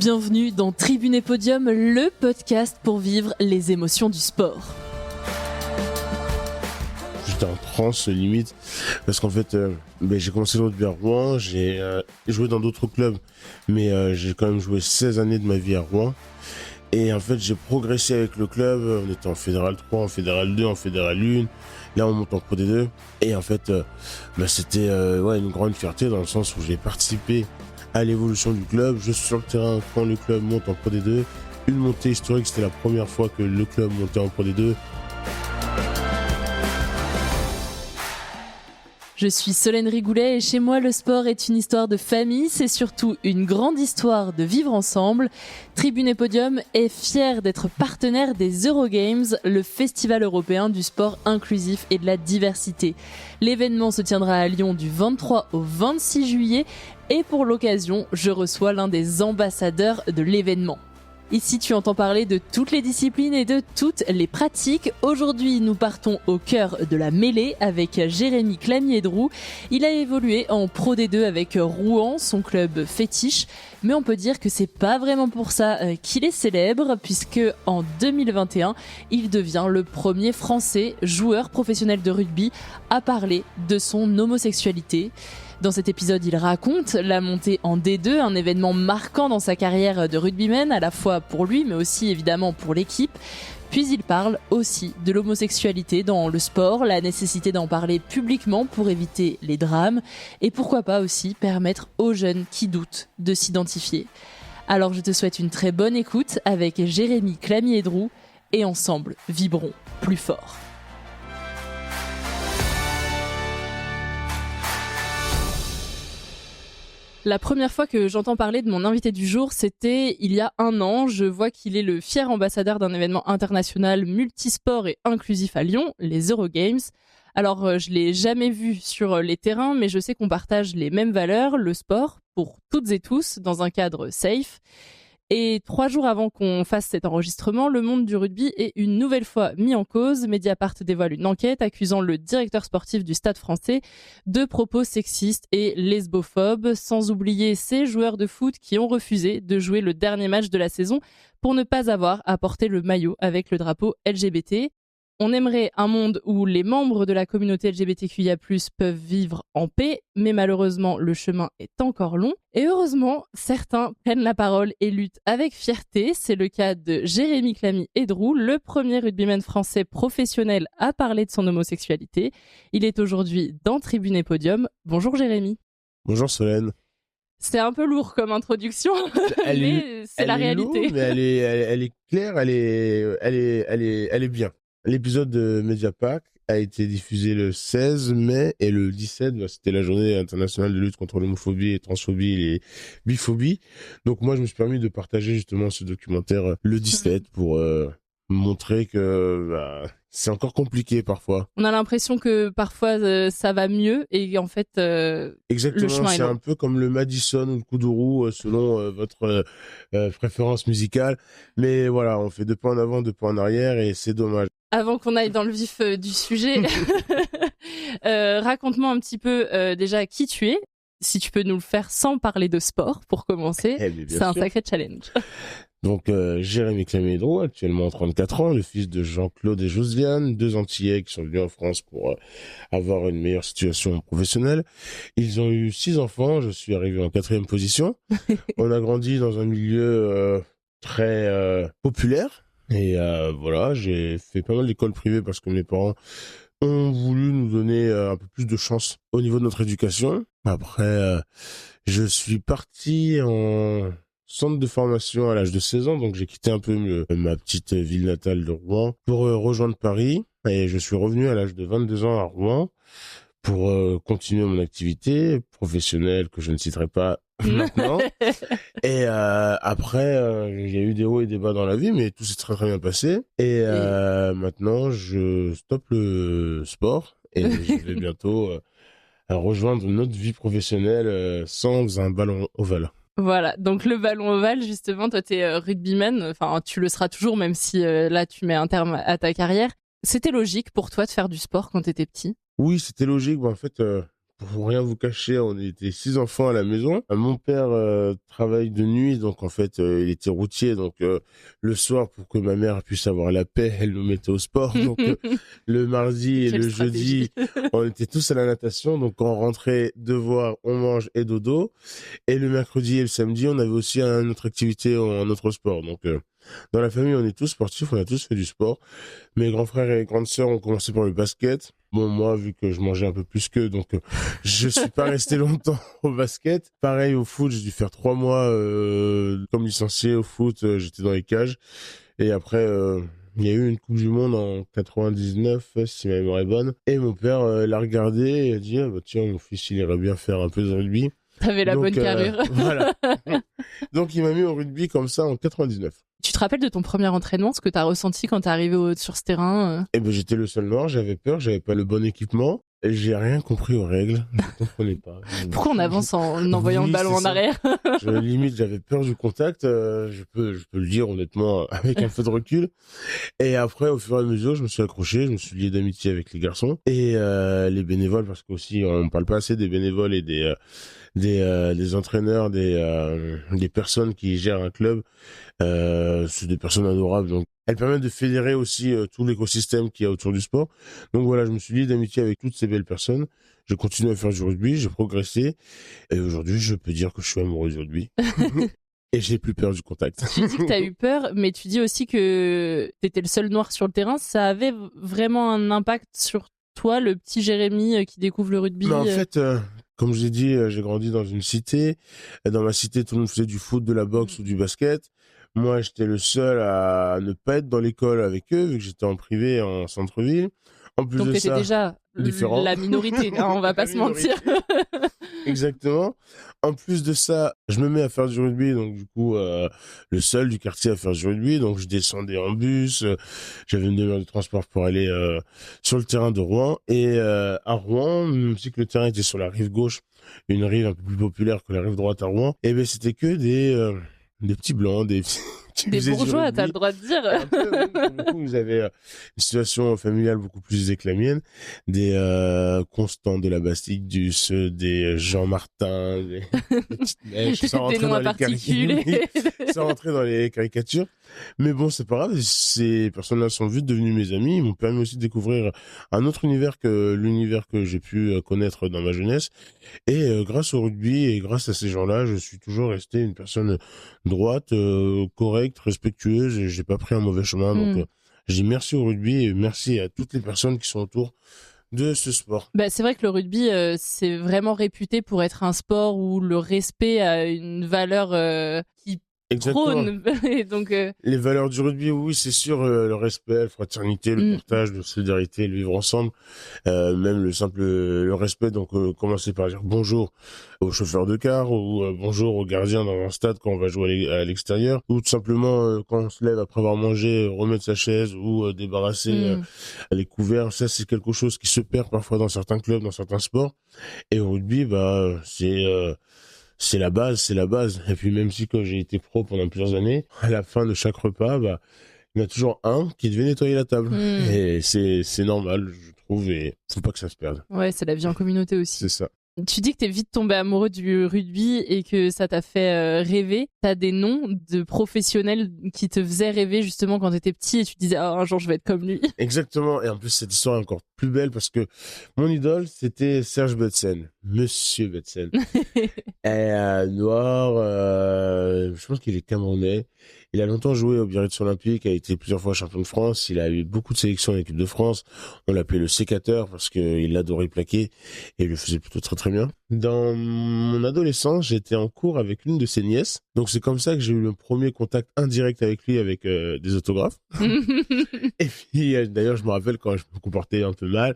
Bienvenue dans Tribune et Podium, le podcast pour vivre les émotions du sport. J'étais en transe limite parce qu'en fait j'ai commencé le rugby à Rouen, j'ai joué dans d'autres clubs mais j'ai quand même joué 16 années de ma vie à Rouen et en fait j'ai progressé avec le club. On était en Fédéral 3, en Fédéral 2, en Fédéral 1, là on monte en Pro D2 et en fait c'était une grande fierté dans le sens où j'ai participé à l'évolution du club. Je suis sur le terrain quand le club monte en Pro D2, une montée historique, c'était la première fois que le club montait en Pro D2. Je suis Solène Rigoulet et chez moi, le sport est une histoire de famille, c'est surtout une grande histoire de vivre ensemble. Tribune et Podium est fier d'être partenaire des Eurogames, le festival européen du sport inclusif et de la diversité. L'événement se tiendra à Lyon du 23 au 26 juillet et pour l'occasion, je reçois l'un des ambassadeurs de l'événement. Ici, tu entends parler de toutes les disciplines et de toutes les pratiques. Aujourd'hui, nous partons au cœur de la mêlée avec Jérémy Clamier-Droux. Il a évolué en Pro D2 avec Rouen, son club fétiche. Mais on peut dire que c'est pas vraiment pour ça qu'il est célèbre, puisque en 2021, il devient le premier Français joueur professionnel de rugby à parler de son homosexualité. Dans cet épisode, il raconte la montée en D2, un événement marquant dans sa carrière de rugbyman, à la fois pour lui, mais aussi évidemment pour l'équipe. Puis il parle aussi de l'homosexualité dans le sport, la nécessité d'en parler publiquement pour éviter les drames, et pourquoi pas aussi permettre aux jeunes qui doutent de s'identifier. Alors je te souhaite une très bonne écoute avec Jérémy Clamier-Droux, et ensemble, vibrons plus fort. La première fois que j'entends parler de mon invité du jour, c'était il y a 1 an. Je vois qu'il est le fier ambassadeur d'un événement international multisport et inclusif à Lyon, les Eurogames. Alors, je l'ai jamais vu sur les terrains, mais je sais qu'on partage les mêmes valeurs, le sport, pour toutes et tous, dans un cadre safe. Et 3 jours avant qu'on fasse cet enregistrement, le monde du rugby est une nouvelle fois mis en cause. Mediapart dévoile une enquête accusant le directeur sportif du Stade français de propos sexistes et lesbophobes, sans oublier ces joueurs de foot qui ont refusé de jouer le dernier match de la saison pour ne pas avoir à porter le maillot avec le drapeau LGBT. On aimerait un monde où les membres de la communauté LGBTQIA+, peuvent vivre en paix, mais malheureusement, le chemin est encore long. Et heureusement, certains prennent la parole et luttent avec fierté. C'est le cas de Jérémy Clamier-Droux, le premier rugbyman français professionnel à parler de son homosexualité. Il est aujourd'hui dans Tribune et Podium. Bonjour Jérémy. Bonjour Solène. C'est un peu lourd comme introduction, mais c'est la réalité. Lourde, mais elle est claire, elle est bien. L'épisode de Mediapart a été diffusé le 16 mai et le 17, c'était la journée internationale de lutte contre l'homophobie et transphobie et biphobie. Donc moi, je me suis permis de partager justement ce documentaire le 17 pour montrer que c'est encore compliqué parfois. On a l'impression que parfois ça va mieux et en fait exactement, le chemin c'est un peu comme le Madison ou le Kuduro selon votre préférence musicale. Mais voilà, on fait 2 pas en avant, 2 pas en arrière et c'est dommage. Avant qu'on aille dans le vif du sujet, raconte-moi un petit peu déjà qui tu es. Si tu peux nous le faire sans parler de sport pour commencer, c'est un sacré challenge. Donc Jérémy Clamier-Droux, actuellement 34 ans, le fils de Jean-Claude et Josiane, 2 Antillais qui sont venus en France pour avoir une meilleure situation professionnelle. Ils ont eu 6 enfants, je suis arrivé en 4e position. On a grandi dans un milieu très populaire. Et voilà, j'ai fait pas mal d'écoles privées parce que mes parents ont voulu nous donner un peu plus de chance au niveau de notre éducation. Après, je suis parti en centre de formation à l'âge de 16 ans, donc j'ai quitté un peu ma petite ville natale de Rouen pour rejoindre Paris. Et je suis revenu à l'âge de 22 ans à Rouen pour continuer mon activité professionnelle que je ne citerai pas maintenant. Et après, il y a eu des hauts et des bas dans la vie, mais tout s'est très très bien passé. Et maintenant, je stoppe le sport et je vais bientôt rejoindre notre vie professionnelle sans un ballon ovale. Voilà, donc le ballon ovale, justement, toi t'es rugbyman, enfin tu le seras toujours, même si là tu mets un terme à ta carrière. C'était logique pour toi de faire du sport quand t'étais petit ? Oui, c'était logique. En fait, pour rien vous cacher, on était 6 enfants à la maison. Mon père travaille de nuit, donc en fait, il était routier. Donc le soir, pour que ma mère puisse avoir la paix, elle nous mettait au sport. Donc le mardi et Quelle le stratégie. jeudi, on était tous à la natation. Donc quand on rentrait, devoir, on mange et dodo. Et le mercredi et le samedi, on avait aussi une autre activité, un autre sport. Donc dans la famille, on est tous sportifs, on a tous fait du sport. Mes grands frères et grandes sœurs ont commencé par le basket. Bon, moi, vu que je mangeais un peu plus qu'eux, donc je suis pas resté longtemps au basket. Pareil, au foot, j'ai dû faire 3 mois comme licencié au foot. J'étais dans les cages. Et après, il y a eu une Coupe du Monde en 99, si ma mémoire est bonne. Et mon père l'a regardé et a dit, ah, bah, tiens, mon fils, il irait bien faire un peu de rugby. T'avais la Donc, bonne carrure. Voilà. Donc, il m'a mis au rugby comme ça en 99. Tu te rappelles de ton premier entraînement, ce que t'as ressenti quand t'es arrivé sur ce terrain Eh ben, j'étais le seul noir, j'avais peur, j'avais pas le bon équipement. Et j'ai rien compris aux règles. Je comprenais pas. Pourquoi on avance en envoyant Oui, le ballon c'est en ça. arrière? Limite, j'avais peur du contact. Je peux le dire honnêtement avec un peu de recul. Et après, au fur et à mesure, je me suis accroché, je me suis lié d'amitié avec les garçons et les bénévoles, parce qu'aussi on parle pas assez des bénévoles et des entraîneurs, des personnes qui gèrent un club. C'est des personnes adorables. Donc, elles permettent de fédérer aussi tout l'écosystème qu'il y a autour du sport. Donc voilà, je me suis lié d'amitié avec toutes ces belles personnes. Je continue à faire du rugby, j'ai progressé. Et aujourd'hui, je peux dire que je suis amoureux du rugby. Et j'ai plus peur du contact. Tu dis que t'as eu peur, mais tu dis aussi que t'étais le seul noir sur le terrain. Ça avait vraiment un impact sur toi, le petit Jérémy qui découvre le rugby? Mais en fait, comme je l'ai dit, j'ai grandi dans une cité. Et dans ma cité, tout le monde faisait du foot, de la boxe ou du basket. Moi, j'étais le seul à ne pas être dans l'école avec eux, vu que j'étais en privé, en centre-ville. En plus Donc de t'étais ça, déjà différent. la minorité, hein, on va pas La se mentir. Exactement. En plus de ça, je me mets à faire du rugby, donc du coup, le seul du quartier à faire du rugby, donc je descendais en bus, j'avais une demi-heure de transport pour aller sur le terrain de Rouen, et à Rouen, même si que le terrain était sur la rive gauche, une rive un peu plus populaire que la rive droite à Rouen, et ben c'était que des petits blancs, des qui Des faisaient du bourgeois, t'as rugby. le droit de dire. Un peu, oui, pour le coup, ils avaient une situation familiale beaucoup plus aisée que la mienne. Des Constant de la Bastide-Duce, des Jean Martin, des petites mèches, sans Des rentrer noms à dans les particules. sans rentrer dans les caricatures. Mais bon, c'est pas grave. Ces personnes-là sont vite devenues mes amis. Ils m'ont permis aussi de découvrir un autre univers que l'univers que j'ai pu connaître dans ma jeunesse. Et grâce au rugby et grâce à ces gens-là, je suis toujours resté une personne droite, correcte, respectueuse, et j'ai pas pris un mauvais chemin. Donc, je dis merci au rugby et merci à toutes les personnes qui sont autour de ce sport. Bah, c'est vrai que le rugby, c'est vraiment réputé pour être un sport où le respect a une valeur qui Exactement. trône. Et donc, Les valeurs du rugby, oui, c'est sûr, le respect, la fraternité, le partage, la solidarité, le vivre ensemble, même le respect. Donc, commencer par dire bonjour au chauffeur de car ou bonjour au gardien dans un stade quand on va jouer à l'extérieur, ou tout simplement quand on se lève après avoir mangé, remettre sa chaise ou débarrasser les couverts. Ça, c'est quelque chose qui se perd parfois dans certains clubs, dans certains sports. Et au rugby, bah, c'est la base, c'est la base. Et puis même si quand j'ai été pro pendant plusieurs années, à la fin de chaque repas, bah, il y en a toujours un qui devait nettoyer la table. Et c'est normal, je trouve, et faut pas que ça se perde. Ouais, c'est la vie en communauté aussi. C'est ça. Tu dis que t'es vite tombé amoureux du rugby et que ça t'a fait rêver. T'as des noms de professionnels qui te faisaient rêver justement quand t'étais petit et tu te disais un jour je vais être comme lui. Exactement. Et en plus, cette histoire est encore plus belle parce que mon idole, c'était Serge Betsen. Monsieur Betsen. Et noir, je pense qu'il est camerounais. Il a longtemps joué au Biarritz Olympique, a été plusieurs fois champion de France. Il a eu beaucoup de sélections en équipe de France. On l'appelait le sécateur parce qu'il adorait plaquer et il le faisait plutôt très très bien. Dans mon adolescence, j'étais en cours avec l'une de ses nièces. Donc c'est comme ça que j'ai eu le premier contact indirect avec lui, avec des autographes. Et puis d'ailleurs, je me rappelle quand je me comportais un peu mal,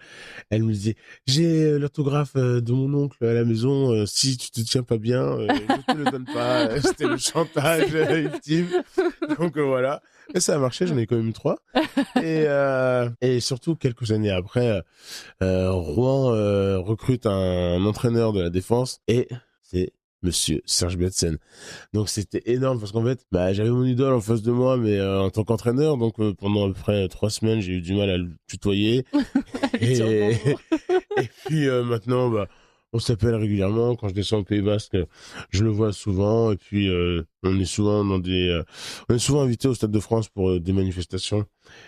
elle me disait j'ai l'autographe de mon oncle à la maison. Si tu te tiens pas bien, je te le donne pas. C'était le chantage ultime. Donc voilà. Et ça a marché, j'en ai quand même 3. Et surtout, quelques années après, Rouen recrute un entraîneur de la défense et c'est Monsieur Serge Betsen. Donc c'était énorme parce qu'en fait, bah, j'avais mon idole en face de moi, mais en tant qu'entraîneur, donc pendant à peu près 3 semaines, j'ai eu du mal à le tutoyer. et puis maintenant, bah, On s'appelle régulièrement. Quand je descends au Pays Basque, je le vois souvent. Et puis, on est souvent on est souvent invité au Stade de France pour des manifestations.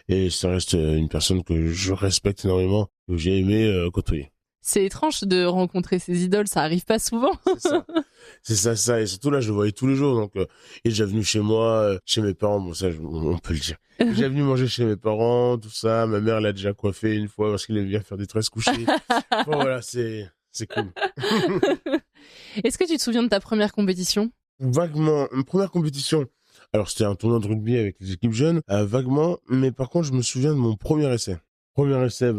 Et ça reste une personne que je respecte énormément, que j'ai aimé côtoyer. C'est étrange de rencontrer ses idoles, ça arrive pas souvent. C'est ça. Et surtout là, je le voyais tous les jours. Donc, il est déjà venu chez moi, chez mes parents. Bon, ça, on peut le dire. Il est déjà venu manger chez mes parents, tout ça. Ma mère l'a déjà coiffé une fois parce qu'il aime bien faire des tresses couchées. Bon, voilà, c'est cool. Est-ce que tu te souviens de ta première compétition? Vaguement, une première compétition. Alors, c'était un tournoi de rugby avec les équipes jeunes, vaguement. Mais par contre, je me souviens de mon premier essai. Premier essai,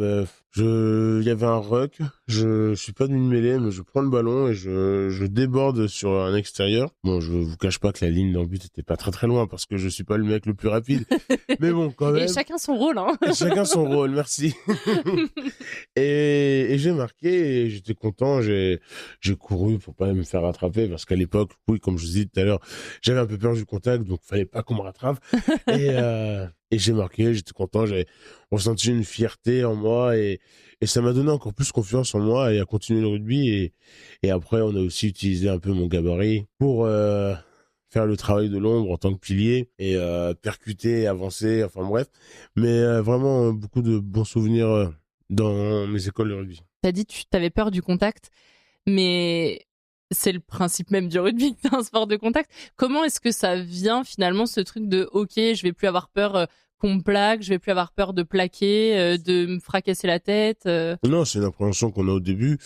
il y avait un ruck, je suis pas d'une mêlée, mais je prends le ballon et je déborde sur un extérieur. Bon, je vous cache pas que la ligne d'en but était pas très très loin parce que je suis pas le mec le plus rapide. Mais bon, quand même. Et chacun son rôle, hein. Chacun son rôle, merci. et j'ai marqué et j'étais content, j'ai couru pour pas me faire rattraper parce qu'à l'époque, oui, comme je vous dis tout à l'heure, j'avais un peu peur du contact, donc fallait pas qu'on me rattrape. Et j'ai marqué, j'étais content, j'avais ressenti une fierté en moi et ça m'a donné encore plus confiance en moi et à continuer le rugby. Et après, on a aussi utilisé un peu mon gabarit pour faire le travail de l'ombre en tant que pilier et percuter, avancer, enfin bref. Mais vraiment, beaucoup de bons souvenirs dans mes écoles de rugby. T'as dit que tu avais peur du contact, mais c'est le principe même du rugby, c'est un sport de contact. Comment est-ce que ça vient finalement, ce truc de « ok, je vais plus avoir peur qu'on me plaque, je vais plus avoir peur de plaquer, de me fracasser la tête ». Non, c'est une appréhension qu'on a au début.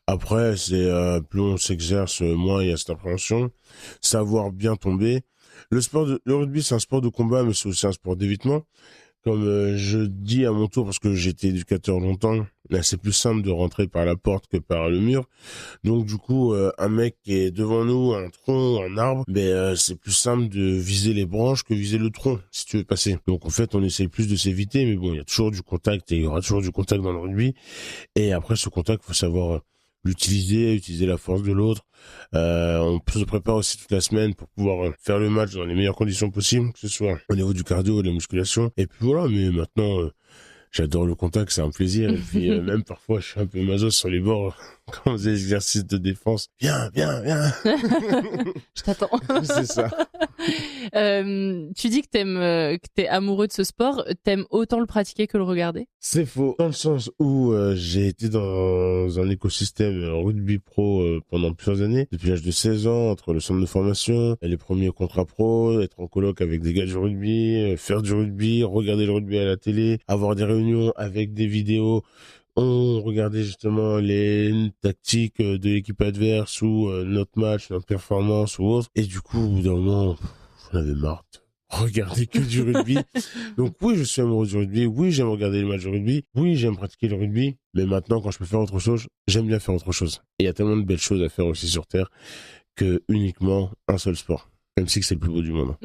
Après, c'est plus on s'exerce, moins il y a cette appréhension. Savoir bien tomber. Le rugby, c'est un sport de combat, mais c'est aussi un sport d'évitement. Comme je dis à mon tour, parce que j'étais éducateur longtemps, là, c'est plus simple de rentrer par la porte que par le mur. Donc du coup, un mec qui est devant nous, un tronc, un arbre, c'est plus simple de viser les branches que viser le tronc, si tu veux passer. Donc en fait, on essaye plus de s'éviter, mais bon, il y a toujours du contact et il y aura toujours du contact dans le rugby. Et après, ce contact, faut savoir l'utiliser, utiliser la force de l'autre. On se prépare aussi toute la semaine pour pouvoir faire le match dans les meilleures conditions possibles, que ce soit au niveau du cardio, de la musculation. Et puis voilà, mais maintenant, j'adore le contact, c'est un plaisir. Et puis même parfois, je suis un peu maso sur les bords quand on faisait des exercices de défense. Viens. Je t'attends. C'est ça. Tu dis que t'es amoureux de ce sport, t'aimes autant le pratiquer que le regarder? C'est faux, dans le sens où j'ai été dans un écosystème rugby pro pendant plusieurs années, depuis l'âge de 16 ans, entre le centre de formation, les premiers contrats pro, être en coloc avec des gars du rugby, faire du rugby, regarder le rugby à la télé, avoir des réunions avec des vidéos. On regardait justement les tactiques de l'équipe adverse ou notre match, notre performance ou autre. Et du coup, au bout d'un moment, j'en avais marre de regarder que du rugby. Donc oui, je suis amoureux du rugby. Oui, j'aime regarder les matchs de rugby. Oui, j'aime pratiquer le rugby. Mais maintenant, quand je peux faire autre chose, j'aime bien faire autre chose. Et il y a tellement de belles choses à faire aussi sur Terre que uniquement un seul sport. Même si c'est le plus beau du monde.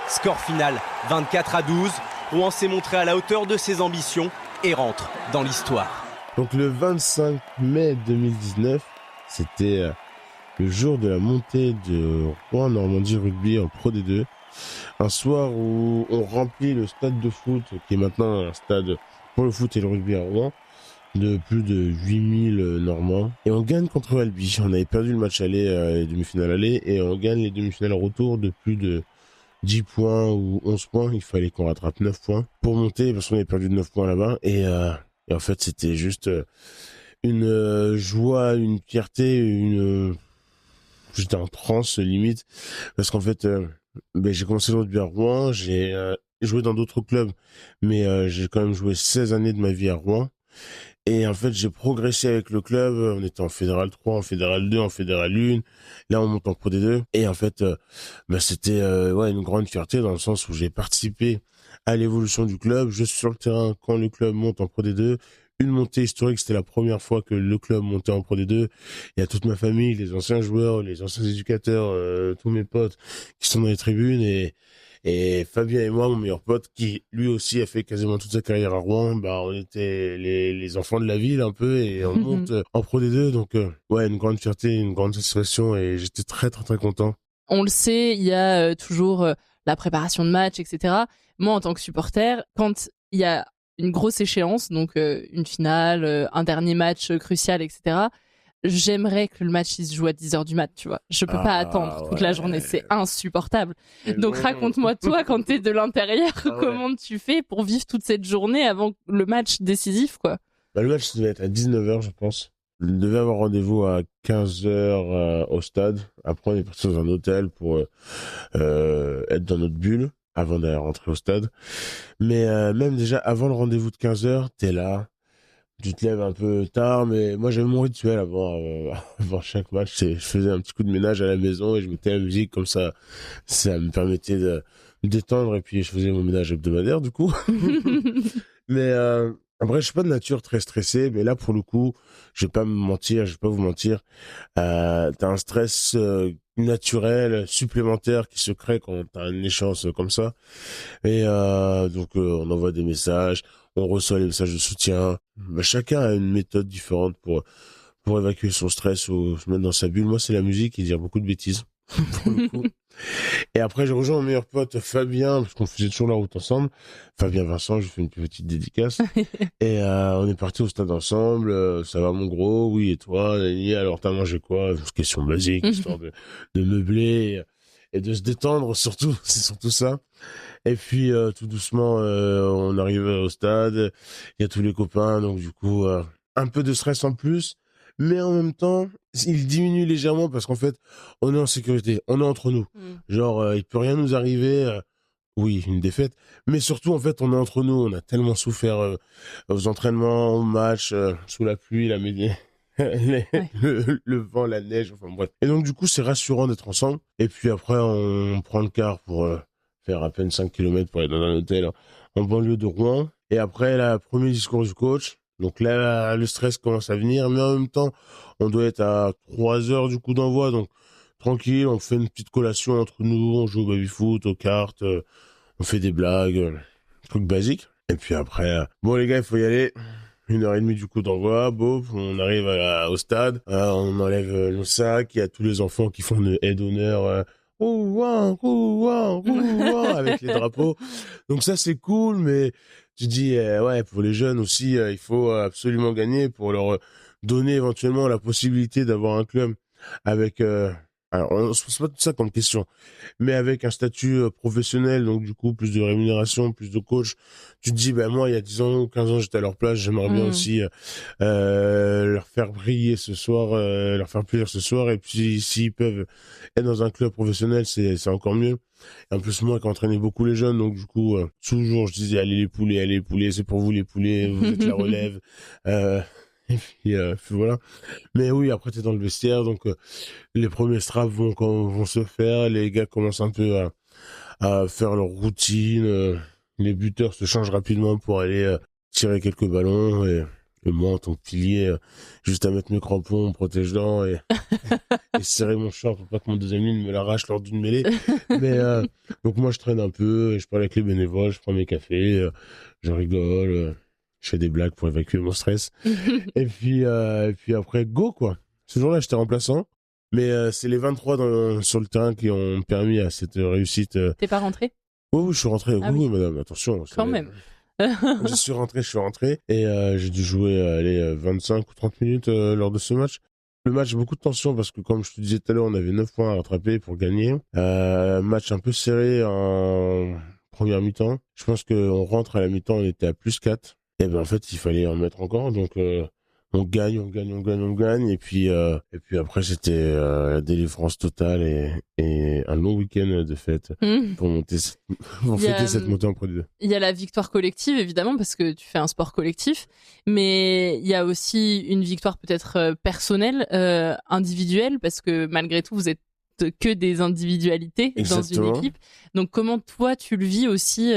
Score final 24-12. Rouen s'est montré à la hauteur de ses ambitions et rentre dans l'histoire. Donc le 25 mai 2019, c'était le jour de la montée de Rouen Normandie Rugby en Pro D2. Un soir où on remplit le stade de foot, qui est maintenant un stade pour le foot et le rugby à Rouen, de plus de 8000 Normands. Et on gagne contre Albi. On avait perdu le match aller, les demi-finales aller, et on gagne les demi-finales retour de plus de 10 points ou 11 points. Il fallait qu'on rattrape 9 points pour monter, parce qu'on avait perdu 9 points là-bas. Et en fait, c'était juste une joie, une fierté, j'étais en transe limite, parce qu'en fait, j'ai commencé le rugby à Rouen, j'ai joué dans d'autres clubs, mais j'ai quand même joué 16 années de ma vie à Rouen. Et en fait, j'ai progressé avec le club. On était en Fédéral 3, en Fédéral 2, en Fédéral 1. Là, on monte en Pro D2. Et en fait, c'était une grande fierté dans le sens où j'ai participé à l'évolution du club. Je suis sur le terrain quand le club monte en Pro D2. Une montée historique, c'était la première fois que le club montait en Pro D2. Il y a toute ma famille, les anciens joueurs, les anciens éducateurs, tous mes potes qui sont dans les tribunes. Et Fabien et moi, mon meilleur pote, qui lui aussi a fait quasiment toute sa carrière à Rouen, on était les enfants de la ville un peu, et on monte en Pro D2. Donc une grande fierté, une grande satisfaction, et j'étais très très très content. On le sait, il y a toujours la préparation de match, etc. Moi, en tant que supporter, quand il y a une grosse échéance, donc une finale, un dernier match crucial, etc., j'aimerais que le match il se joue à 10h du mat, tu vois. Je peux pas attendre toute la journée, c'est insupportable. Donc raconte-moi toi quand t'es de l'intérieur, comment tu fais pour vivre toute cette journée avant le match décisif, quoi. Bah, le match devait être à 19h, je pense. On devait avoir rendez-vous à 15h au stade. Après, on est parti dans un hôtel pour être dans notre bulle avant d'aller rentrer au stade. Mais même déjà avant le rendez-vous de 15h, t'es là. Tu te lèves un peu tard, mais moi j'avais mon rituel avant chaque match. Je faisais un petit coup de ménage à la maison et je mettais la musique comme ça. Ça me permettait de me détendre et puis je faisais mon ménage hebdomadaire du coup. Mais après, je suis pas de nature très stressée, mais là pour le coup, je vais pas vous mentir. T'as un stress naturel supplémentaire qui se crée quand t'as une échéance comme ça. Et donc on envoie des messages. On reçoit les messages de soutien. Bah, chacun a une méthode différente pour évacuer son stress ou se mettre dans sa bulle. Moi, c'est la musique et dire beaucoup de bêtises. Pour le coup. Et après, j'ai rejoint mon meilleur pote Fabien, parce qu'on faisait toujours la route ensemble. Fabien Vincent, je fais une petite dédicace. Et on est parti au stade ensemble. Ça va mon gros? Oui, et toi? Et alors, t'as mangé quoi? Question basique, histoire de meubler et de se détendre, surtout. C'est surtout ça. Et puis tout doucement, on arrive au stade, il y a tous les copains, donc du coup, un peu de stress en plus, mais en même temps, il diminue légèrement parce qu'en fait, on est en sécurité, on est entre nous. Genre, il peut rien nous arriver, oui, une défaite, mais surtout, en fait, on est entre nous, on a tellement souffert aux entraînements, au match, sous la pluie, la médée. Le vent, la neige, enfin bref. Et donc du coup, c'est rassurant d'être ensemble. Et puis après, on prend le car pour faire à peine 5 kilomètres pour aller dans un hôtel en banlieue de Rouen. Et après, le premier discours du coach. Donc là, le stress commence à venir, mais en même temps, on doit être à 3 heures du coup d'envoi. Donc tranquille, on fait une petite collation entre nous, on joue au baby-foot, aux cartes, on fait des blagues, trucs basiques. Et puis après, bon les gars, il faut y aller. 1h30 du coup d'envoi, on arrive au stade, on enlève nos sacs, il y a tous les enfants qui font une aide d'honneur, avec les drapeaux. Donc ça c'est cool, mais tu dis ouais, pour les jeunes aussi, il faut absolument gagner pour leur donner éventuellement la possibilité d'avoir un club avec alors on se pose pas tout ça comme question, mais avec un statut professionnel, donc du coup plus de rémunération, plus de coach. Tu te dis ben moi il y a 10 ans ou 15 ans j'étais à leur place, j'aimerais bien aussi leur faire briller ce soir, leur faire plaisir ce soir, et puis s'ils peuvent être dans un club professionnel, c'est encore mieux. Et en plus moi qui entraînais beaucoup les jeunes, donc du coup toujours je disais allez les poulets, c'est pour vous les poulets, vous êtes la relève. Et puis voilà. Mais oui, après t'es dans le vestiaire, donc les premiers straps vont se faire, les gars commencent un peu à faire leur routine, les buteurs se changent rapidement pour aller tirer quelques ballons, et moi en tant que pilier, juste à mettre mes crampons, protège-dents et serrer mon short pour pas que mon deuxième ligne me l'arrache lors d'une mêlée. Mais donc moi je traîne un peu, je parle avec les bénévoles, je prends mes cafés, je rigole, je fais des blagues pour évacuer mon stress. et puis après, go, quoi. Ce jour-là, j'étais remplaçant. Mais c'est les 23 sur le terrain qui ont permis à cette réussite. T'es pas rentré? Oui, je suis rentré. Ah oui, madame, attention. Quand même. Je suis rentré. Et j'ai dû jouer 25 ou 30 minutes lors de ce match. Le match, beaucoup de tension parce que, comme je te disais tout à l'heure, on avait 9 points à rattraper pour gagner. Match un peu serré en première mi-temps. Je pense qu'on rentre à la mi-temps, on était à +4. Et ben en fait, il fallait en mettre encore, donc on gagne, et puis après c'était la délivrance totale et un long week-end de fête pour fêter cette montée en Pro D2. Il y a la victoire collective évidemment parce que tu fais un sport collectif, mais il y a aussi une victoire peut-être personnelle, individuelle, parce que malgré tout vous êtes que des individualités. Exactement. Dans une équipe. Donc comment toi tu le vis aussi?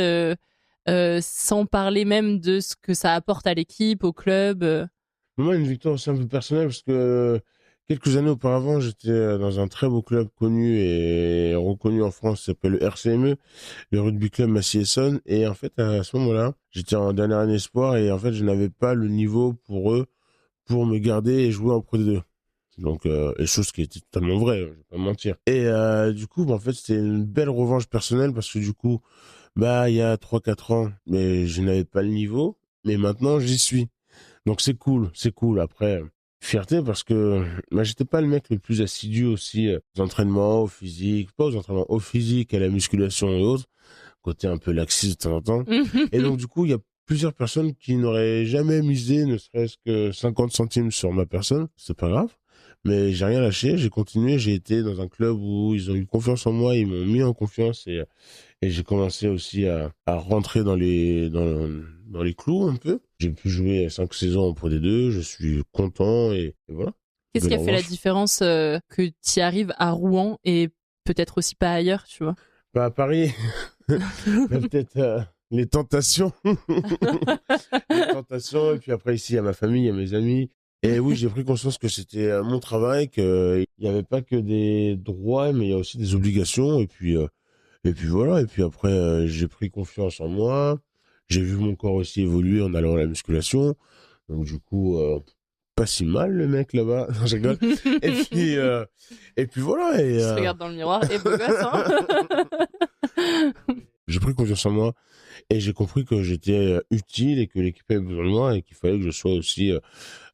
Sans parler même de ce que ça apporte à l'équipe, au club. Moi, une victoire aussi un peu personnelle parce que quelques années auparavant, j'étais dans un très beau club connu et reconnu en France, qui s'appelle le RCME, le Rugby Club Massy-Essonne. Et en fait, à ce moment-là, j'étais en dernière année espoir et en fait, je n'avais pas le niveau pour eux pour me garder et jouer en Pro D2. Donc, et chose qui était totalement vraie, je vais pas mentir. Et du coup, en fait, c'était une belle revanche personnelle parce que du coup, il y a 3-4 ans, mais je n'avais pas le niveau, mais maintenant, j'y suis. Donc, c'est cool, c'est cool. Après, fierté parce que j'étais pas le mec le plus assidu aussi aux entraînements, au physique, pas aux entraînements, au physique, à la musculation et autres, côté un peu laxiste de temps en temps. Et donc, du coup, il y a plusieurs personnes qui n'auraient jamais misé ne serait-ce que 50 centimes sur ma personne. C'est pas grave. Mais j'ai rien lâché, j'ai continué, j'ai été dans un club où ils ont eu confiance en moi, ils m'ont mis en confiance et j'ai commencé aussi à rentrer dans les clous un peu. J'ai pu jouer 5 saisons en Pro D2, je suis content et voilà. Qu'est-ce qui a fait la différence que tu arrives à Rouen et peut-être aussi pas ailleurs, tu vois? À Paris, peut-être les tentations. Les tentations, et puis après ici, il y a ma famille, il y a mes amis. Et oui, j'ai pris conscience que c'était mon travail, qu'il n'y avait pas que des droits, mais il y a aussi des obligations. Et puis voilà. Et puis après, j'ai pris confiance en moi. J'ai vu mon corps aussi évoluer en allant à la musculation. Donc du coup, pas si mal le mec là-bas. Non, je rigole. Et puis voilà. Tu te regardes dans le miroir et beau gosse, hein. J'ai pris confiance en moi. Et j'ai compris que j'étais utile et que l'équipe avait besoin de moi et qu'il fallait que je sois aussi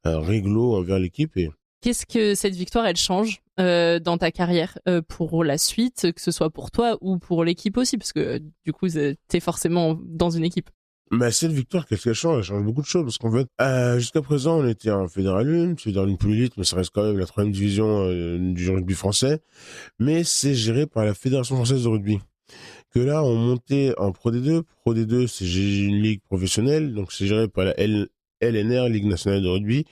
réglo envers l'équipe. Et qu'est-ce que cette victoire, elle change dans ta carrière pour la suite, que ce soit pour toi ou pour l'équipe aussi, parce que du coup, t'es forcément dans une équipe. Mais cette victoire, qu'est-ce qu'elle change? Elle change beaucoup de choses parce qu'en fait, jusqu'à présent, on était en Fédéral 1, Fédéral 1 plus élite, mais ça reste quand même la 3e division du rugby français. Mais c'est géré par la Fédération française de rugby. Que là, on montait en Pro D2. Pro D2, c'est une ligue professionnelle, donc c'est géré par la LNR, Ligue nationale de rugby.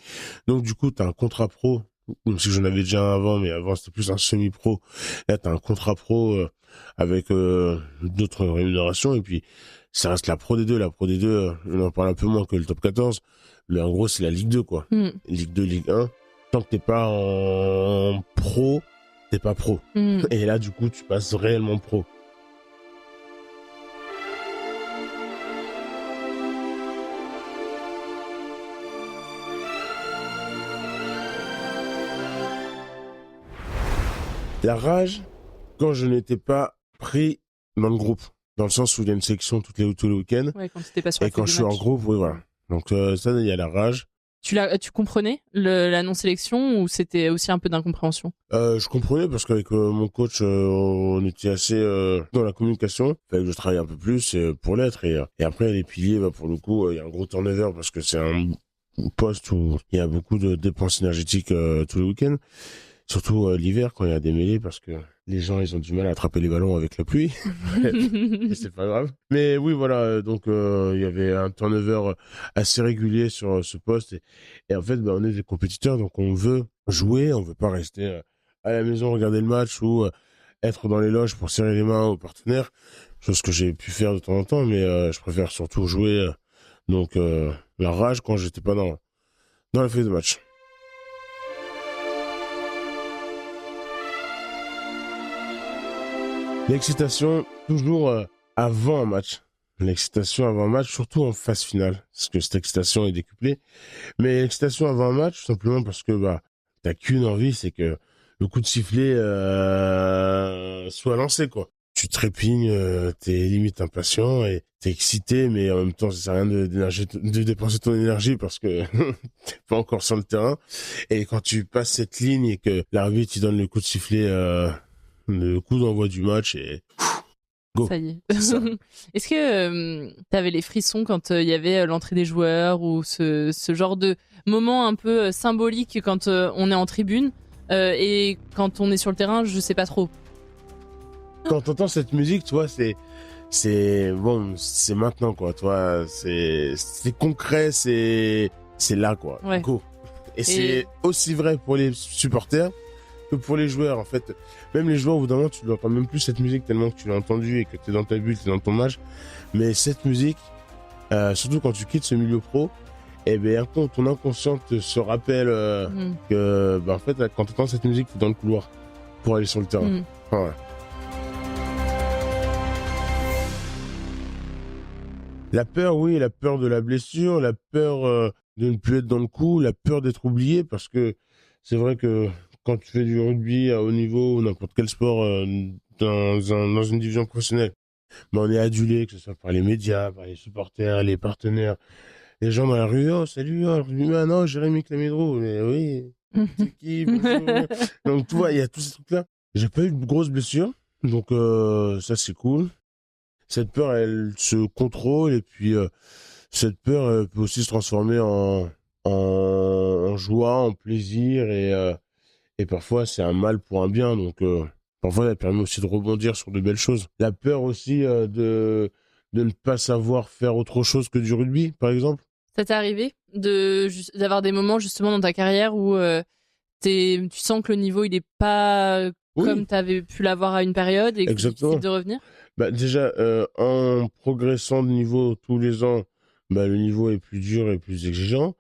Donc du coup, tu as un contrat pro, même si j'en avais déjà un avant, mais avant c'était plus un semi-pro. Là, tu as un contrat pro avec d'autres rémunérations, et puis ça reste la Pro D2. La Pro D2, on en parle un peu moins que le top 14, mais en gros, c'est la Ligue 2, quoi. Ligue 2, Ligue 1. Tant que t'es pas en pro, t'es pas pro. Et là, du coup, tu passes réellement pro. La rage, quand je n'étais pas pris dans le groupe, dans le sens où il y a une sélection tous les week-ends. Ouais, quand t'étais pas sur la et quand je suis en groupe, oui, voilà. Donc ça, il y a la rage. Tu comprenais la non-sélection ou c'était aussi un peu d'incompréhension? Je comprenais parce qu'avec mon coach, on était assez dans la communication. Il fallait que je travaille un peu plus pour l'être. Et après, les piliers, pour le coup, il y a un gros turnover parce que c'est un poste où il y a beaucoup de dépenses énergétiques tous les week-ends. Surtout l'hiver quand il y a des mêlées parce que les gens ils ont du mal à attraper les ballons avec la pluie. Et c'est pas grave. Mais oui voilà, donc il y avait un turnover assez régulier sur ce poste et en fait on est des compétiteurs donc on veut jouer, on veut pas rester à la maison regarder le match ou être dans les loges pour serrer les mains aux partenaires, chose que j'ai pu faire de temps en temps, mais je préfère surtout jouer. Donc la rage quand j'étais pas dans la feuille de match. L'excitation, toujours avant un match. L'excitation avant un match, surtout en phase finale. Parce que cette excitation est décuplée. Mais l'excitation avant un match, tout simplement parce que t'as qu'une envie, c'est que le coup de sifflet soit lancé, quoi. Tu trépignes, t'es limite impatient et t'es excité, mais en même temps, ça sert à rien de dépenser ton énergie parce que t'es pas encore sur le terrain. Et quand tu passes cette ligne et que l'arbitre il donne le coup de sifflet, le coup d'envoi du match et go. Ça y est. Est-ce que t'avais les frissons quand il y avait l'entrée des joueurs ou ce genre de moment un peu symbolique quand on est en tribune et quand on est sur le terrain, je sais pas trop. Quand t'entends cette musique, tu vois, c'est bon, c'est maintenant quoi, tu vois, c'est concret, c'est là quoi. Ouais. Go. Et c'est aussi vrai pour les supporters que pour les joueurs en fait. Même les joueurs au bout d'un moment tu n'entends même plus cette musique tellement que tu l'as entendue et que t'es dans ta bulle, t'es dans ton match. Mais cette musique, surtout quand tu quittes ce milieu pro, et bien ton inconscient se rappelle que en fait quand tu entends cette musique t'es dans le couloir pour aller sur le terrain. Ouais. La peur, oui, la peur de la blessure, la peur de ne plus être dans le coup, la peur d'être oublié parce que C'est vrai que quand tu fais du rugby à haut niveau ou n'importe quel sport dans une division professionnelle, mais on est adulé, que ce soit par les médias, par les supporters, les partenaires, les gens dans la rue. Oh, salut, oh, le rugbyman, non, Jérémy Clamedro. Mais oui, c'est qui, bonjour. Donc, tu vois, il y a tous ces trucs-là. J'ai pas eu de grosses blessures, donc ça, c'est cool. Cette peur, elle se contrôle, et puis cette peur peut aussi se transformer en joie, en plaisir, et parfois c'est un mal pour un bien. Donc parfois, elle permet aussi de rebondir sur de belles choses. La peur aussi de ne pas savoir faire autre chose que du rugby, par exemple. Ça t'est arrivé d'avoir des moments justement dans ta carrière où tu sens que le niveau il est pas comme tu avais pu l'avoir à une période et que c'est difficile de revenir? Bah, déjà, en progressant de niveau tous les ans, bah, le niveau est plus dur et plus exigeant.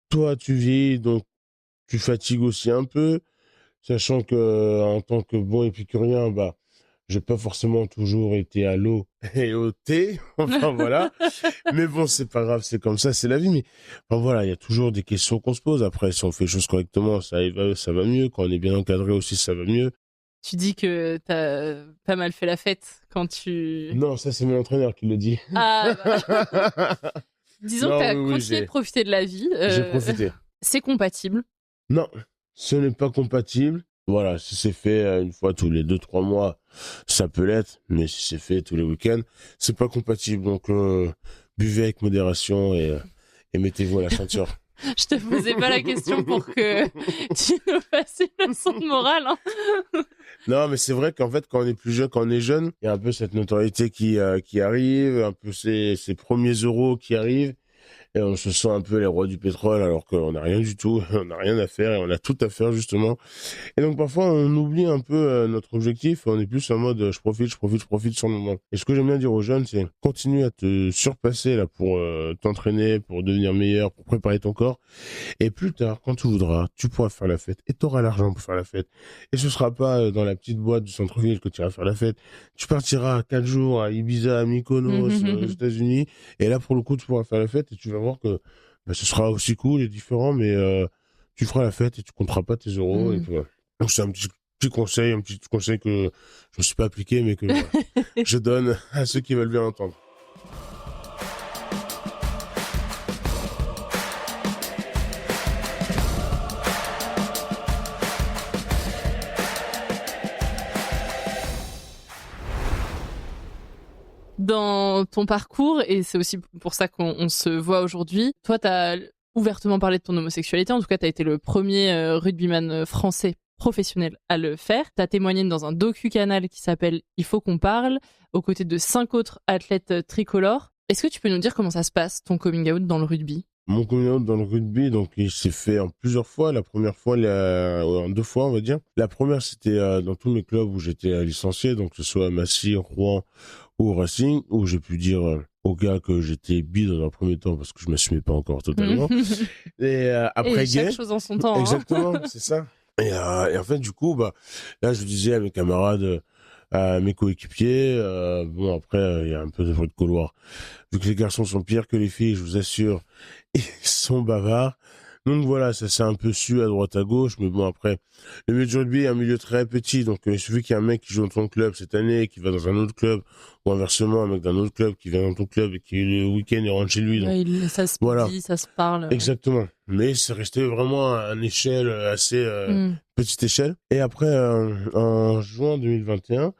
Toi, tu vieillis, donc tu fatigues aussi un peu, sachant que en tant que bon épicurien, bah, j'ai pas forcément toujours été à l'eau et au thé. Enfin, voilà. Mais bon, c'est pas grave, c'est comme ça, c'est la vie. Mais enfin, voilà, il y a toujours des questions qu'on se pose. Après, si on fait les choses correctement, ça va mieux. Quand on est bien encadré aussi, ça va mieux. Tu dis que t'as pas mal fait la fête quand tu... Non, ça, c'est mon entraîneur qui le dit. Ah, bah. Disons que t'as continué de profiter de la vie. J'ai profité. C'est compatible? Non, ce n'est pas compatible. Voilà, si c'est fait une fois tous les 2-3 mois, ça peut l'être. Mais si c'est fait tous les week-ends, c'est pas compatible. Donc, buvez avec modération et mettez-vous à la ceinture. Je te posais pas la question pour que tu nous fasses une leçon de morale. Hein. Non, mais c'est vrai qu'en fait, quand on est plus jeune, quand on est jeune, il y a un peu cette notoriété qui arrive, un peu ces premiers euros qui arrivent. Et on se sent un peu les rois du pétrole alors qu'on n'a rien du tout, on n'a rien à faire et on a tout à faire justement. Et donc parfois on oublie un peu notre objectif, on est plus en mode je profite sur le moment. Et ce que j'aime bien dire aux jeunes, c'est continue à te surpasser là pour t'entraîner, pour devenir meilleur, pour préparer ton corps. Et plus tard, quand tu voudras, tu pourras faire la fête et tu auras l'argent pour faire la fête. Et ce sera pas dans la petite boîte du centre-ville que tu iras faire la fête. Tu partiras 4 jours à Ibiza, à Mykonos, aux États-Unis. Et là, pour le coup, tu pourras faire la fête et tu vas voir que bah, ce sera aussi cool et différent, mais tu feras la fête et tu compteras pas tes euros. Et voilà. Donc, c'est un petit conseil que je ne suis pas appliqué, mais que je donne à ceux qui veulent bien entendre. Dans ton parcours, et c'est aussi pour ça qu'on se voit aujourd'hui, toi, t'as ouvertement parlé de ton homosexualité. En tout cas, t'as été le premier rugbyman français professionnel à le faire. T'as témoigné dans un docu-canal qui s'appelle « Il faut qu'on parle », aux côtés de 5 autres athlètes tricolores. Est-ce que tu peux nous dire comment ça se passe, ton coming out dans le rugby ? Mon coming out dans le rugby, donc il s'est fait en plusieurs fois. La première fois, en 2 fois, on va dire. La première, c'était dans tous mes clubs où j'étais licencié, donc que ce soit à Massy, Rouen ou Racing, où j'ai pu dire aux gars que j'étais bi dans un premier temps parce que je m'assumais pas encore totalement. Et après et chaque chose en son temps. Exactement, c'est ça. Et en fait, du coup, bah là, je disais à mes camarades, à mes coéquipiers, bon après, il y a un peu de bruit de couloir. Vu que les garçons sont pires que les filles, je vous assure, ils sont bavards. Donc voilà, ça s'est un peu su à droite à gauche, mais bon après, le milieu du rugby est un milieu très petit, donc il suffit qu'il y ait un mec qui joue dans ton club cette année, qui va dans un autre club, ou inversement, un mec d'un autre club qui vient dans ton club et qui le week-end il rentre chez lui. Donc, ouais, ça se dit, ça se parle. Exactement. Mais c'est resté vraiment à une échelle assez petite échelle. Et après, en juin 2021,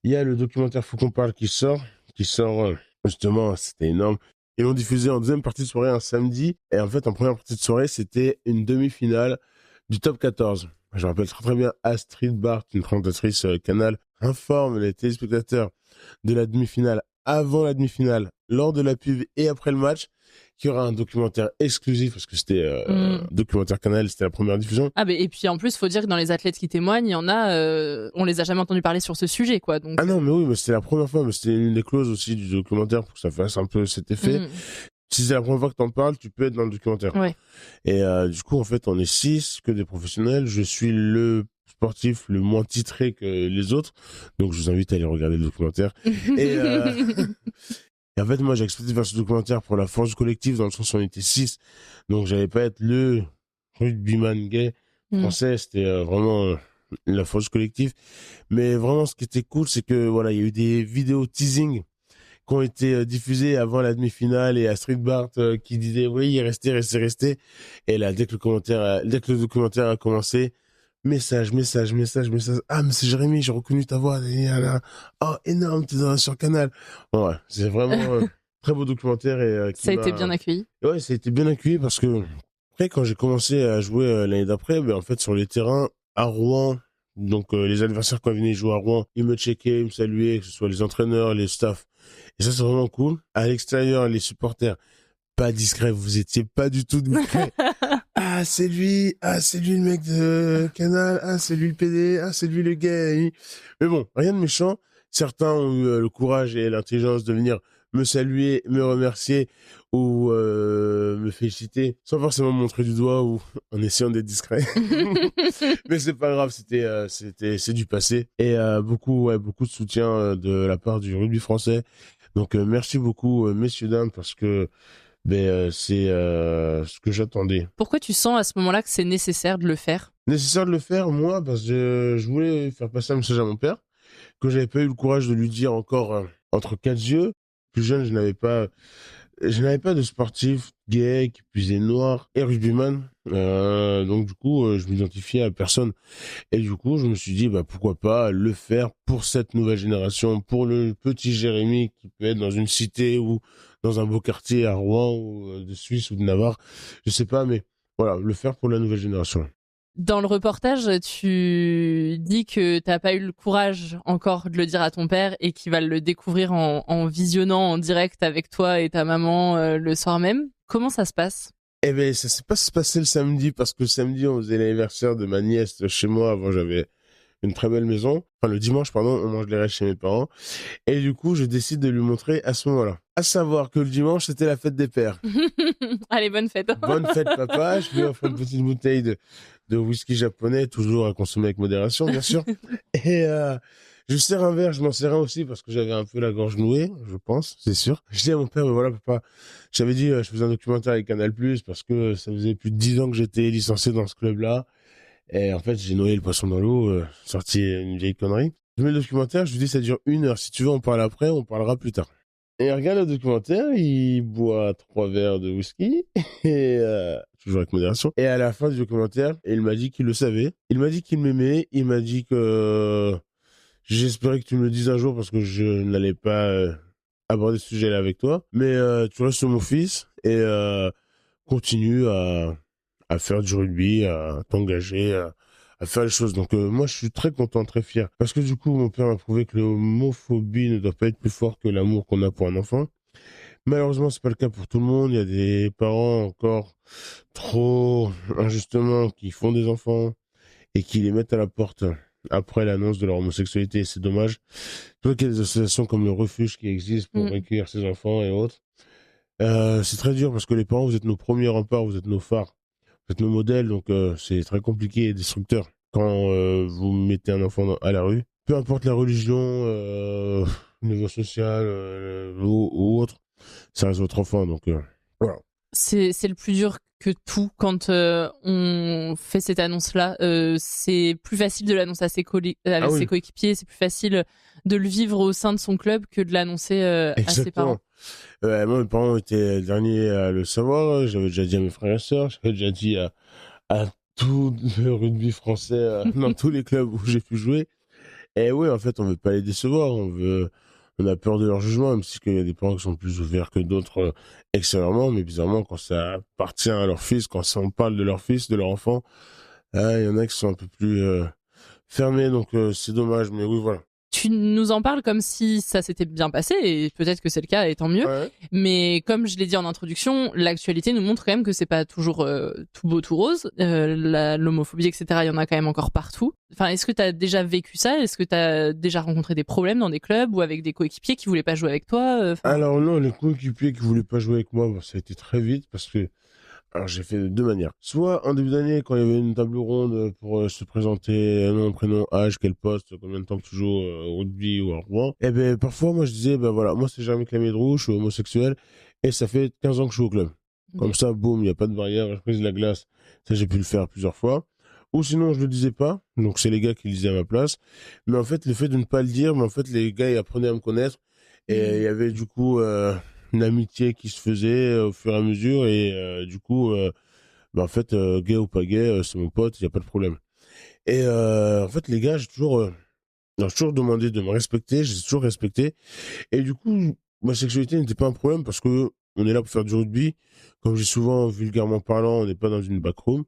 il y a le documentaire Faut qu'on parle qui sort justement, c'était énorme. Ils l'ont diffusé en deuxième partie de soirée un samedi. Et en fait, en première partie de soirée, c'était une demi-finale du top 14. Je me rappelle très très bien Astrid Barth, une présentatrice Canal, informe les téléspectateurs de la demi-finale, avant la demi-finale, lors de la pub et après le match, qu'il y aura un documentaire exclusif, parce que c'était documentaire Canal, c'était la première diffusion. Ah, et puis en plus, faut dire que dans les athlètes qui témoignent, il y en a, on les a jamais entendus parler sur ce sujet, quoi. Donc... Ah non, mais oui, mais c'était la première fois, mais c'était une des clauses aussi du documentaire pour que ça fasse un peu cet effet. Si c'est la première fois que t'en parles, tu peux être dans le documentaire. Ouais. Et du coup, en fait, on est 6, que des professionnels. Je suis le sportif le moins titré que les autres. Donc, je vous invite à aller regarder le documentaire. Et en fait, moi, j'ai accepté de faire ce documentaire pour la force du collectif, dans le sens où on était 6. Donc, j'allais pas être le rugbyman gay français, c'était vraiment la force collective. Mais vraiment, ce qui était cool, c'est que voilà, il y a eu des vidéos teasing qui ont été diffusées avant la demi-finale et Astrid Barth qui disait oui, restez. Et là, dès que le documentaire a commencé, message. Ah, mais c'est Jérémy, j'ai reconnu ta voix. Oh, énorme, sur Canal. Bon, ouais, c'est vraiment très beau documentaire Ça a été bien accueilli. Ouais, ça a été bien accueilli parce que après, quand j'ai commencé à jouer l'année d'après, en fait, sur les terrains à Rouen, donc les adversaires quand ils venaient jouer à Rouen, ils me checkaient, ils me saluaient, que ce soit les entraîneurs, les staffs. Et ça, c'est vraiment cool. À l'extérieur, les supporters, pas discrets, vous étiez pas du tout discrets. Ah, c'est lui le mec de Canal, ah, c'est lui le PD, ah, c'est lui le gay. Mais bon, rien de méchant. Certains ont eu le courage et l'intelligence de venir me saluer, me remercier ou me féliciter sans forcément me montrer du doigt ou en essayant d'être discret. Mais c'est pas grave, c'est du passé. Et beaucoup de soutien de la part du rugby français. Donc merci beaucoup messieurs dames parce que c'est ce que j'attendais. Pourquoi tu sens à ce moment-là que c'est nécessaire de le faire? Nécessaire de le faire, moi, parce que je voulais faire passer un message à mon père, que j'avais pas eu le courage de lui dire encore entre quatre yeux. Plus jeune, je n'avais pas de sportif gay qui puisait noir et rugbyman. Donc du coup, je m'identifiais à personne. Et du coup, je me suis dit, pourquoi pas le faire pour cette nouvelle génération, pour le petit Jérémy qui peut être dans une cité ou dans un beau quartier à Rouen ou de Suisse ou de Navarre. Je sais pas, mais voilà, le faire pour la nouvelle génération. Dans le reportage, tu dis que t'as pas eu le courage encore de le dire à ton père et qu'il va le découvrir en visionnant en direct avec toi et ta maman le soir même. Comment ça se passe? Ça s'est pas passé le samedi parce que le samedi, on faisait l'anniversaire de ma nièce chez moi. Avant, j'avais une très belle maison. Enfin, le dimanche, on mange les restes chez mes parents. Et du coup, je décide de lui montrer à ce moment-là. À savoir que le dimanche, c'était la fête des pères. Allez, bonne fête. Bonne fête, papa. Je lui offre une petite bouteille de whisky japonais, toujours à consommer avec modération, bien sûr. Et je sers un verre, je m'en sers un aussi parce que j'avais un peu la gorge nouée, je pense, c'est sûr. Je dis à mon père, mais voilà, papa, j'avais dit, je faisais un documentaire avec Canal+, parce que ça faisait plus de 10 ans que j'étais licencié dans ce club-là. Et en fait, j'ai noyé le poisson dans l'eau, sorti une vieille connerie. Je mets le documentaire, je lui dis, ça dure 1 heure. Si tu veux, on parle après, on parlera plus tard. Et il regarde le documentaire, il boit 3 verres de whisky, et toujours avec modération. Et à la fin du documentaire, il m'a dit qu'il le savait. Il m'a dit qu'il m'aimait. Il m'a dit que j'espérais que tu me le dises un jour parce que je n'allais pas aborder ce sujet-là avec toi. Mais tu restes mon fils et continue à faire du rugby, à t'engager, à faire les choses. Donc moi, je suis très content, très fier. Parce que du coup, mon père m'a prouvé que l'homophobie ne doit pas être plus fort que l'amour qu'on a pour un enfant. Malheureusement, c'est pas le cas pour tout le monde. Il y a des parents encore trop injustement qui font des enfants et qui les mettent à la porte après l'annonce de leur homosexualité. Et c'est dommage. Tu vois qu'il y a des associations comme le Refuge qui existent pour accueillir ces enfants et autres. C'est très dur parce que les parents, vous êtes nos premiers remparts, vous êtes nos phares, vous êtes nos modèles, donc c'est très compliqué et destructeur quand vous mettez un enfant à la rue. Peu importe la religion, le niveau social ou autre, ça reste votre enfant, donc voilà. C'est le plus dur que tout quand on fait cette annonce-là. C'est plus facile de l'annoncer à ses coéquipiers, c'est plus facile de le vivre au sein de son club que de l'annoncer à ses parents. Moi, mes parents étaient les derniers à le savoir. J'avais déjà dit à mes frères et sœurs, j'avais déjà dit à tout le rugby français dans tous les clubs où j'ai pu jouer. Et oui, en fait, on veut pas les décevoir, on a peur de leur jugement, même si il y a des parents qui sont plus ouverts que d'autres extérieurement, mais bizarrement, quand ça appartient à leur fils, quand on parle de leur fils, de leur enfant, il y en a qui sont un peu plus fermés, donc c'est dommage, mais oui, voilà. Tu nous en parles comme si ça s'était bien passé, et peut-être que c'est le cas, et tant mieux. Ouais. Mais comme je l'ai dit en introduction, l'actualité nous montre quand même que c'est pas toujours tout beau, tout rose. L'homophobie, etc., il y en a quand même encore partout. Enfin, est-ce que tu as déjà vécu ça? Est-ce que tu as déjà rencontré des problèmes dans des clubs ou avec des coéquipiers qui voulaient pas jouer avec toi? Alors non, les coéquipiers qui voulaient pas jouer avec moi, ça a été très vite parce que alors j'ai fait de deux manières. Soit en début d'année, quand il y avait une table ronde pour se présenter, nom, prénom, âge, quel poste, combien de temps que tu joues au rugby ou à Rouen. Et parfois moi je disais, voilà, moi c'est Jérémy Clamé-Drouet, je suis homosexuel et ça fait 15 ans que je suis au club. Comme ça, boum, il n'y a pas de barrière, je brise la glace. Ça j'ai pu le faire plusieurs fois. Ou sinon, je le disais pas. Donc, c'est les gars qui le disaient à ma place. Mais en fait, le fait de ne pas le dire, mais en fait, les gars, ils apprenaient à me connaître. Et il y avait du coup une amitié qui se faisait au fur et à mesure. Et du coup, en fait, gay ou pas gay, c'est mon pote, il n'y a pas de problème. Et en fait, les gars, j'ai toujours demandé de me respecter. J'ai toujours respecté. Et du coup, ma sexualité n'était pas un problème parce que on est là pour faire du rugby. Comme j'ai souvent vulgairement parlant, on n'est pas dans une backroom.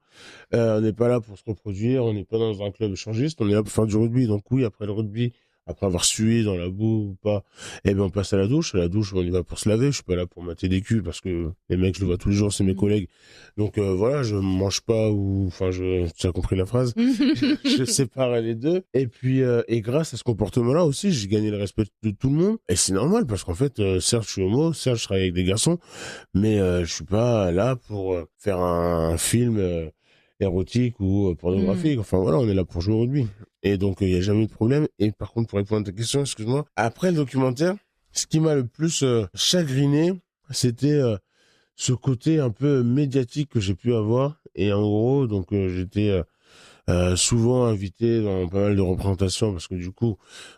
On n'est pas là pour se reproduire, on n'est pas dans un club échangiste, on est là pour faire du rugby. Donc oui, après le rugby, après avoir sué dans la boue ou pas, eh ben on passe à la douche. À la douche, on y va pour se laver. Je suis pas là pour mater des culs parce que les mecs, je les vois tous les jours, c'est mes collègues. Donc voilà, je mange pas ou, enfin, tu as compris la phrase. Je sépare les deux. Et puis, et grâce à ce comportement-là aussi, j'ai gagné le respect de tout le monde. Et c'est normal parce qu'en fait, certes, je suis homo, certes, je travaille avec des garçons, mais je suis pas là pour faire un film érotique ou pornographique. Enfin voilà, on est là pour jouer au rugby. Et donc, il n'y a jamais eu de problème. Et par contre, pour répondre à ta question, excuse-moi, après le documentaire, ce qui m'a le plus chagriné, c'était ce côté un peu médiatique que j'ai pu avoir. Et en gros, donc, j'étais souvent invité dans pas mal de représentations parce que du coup,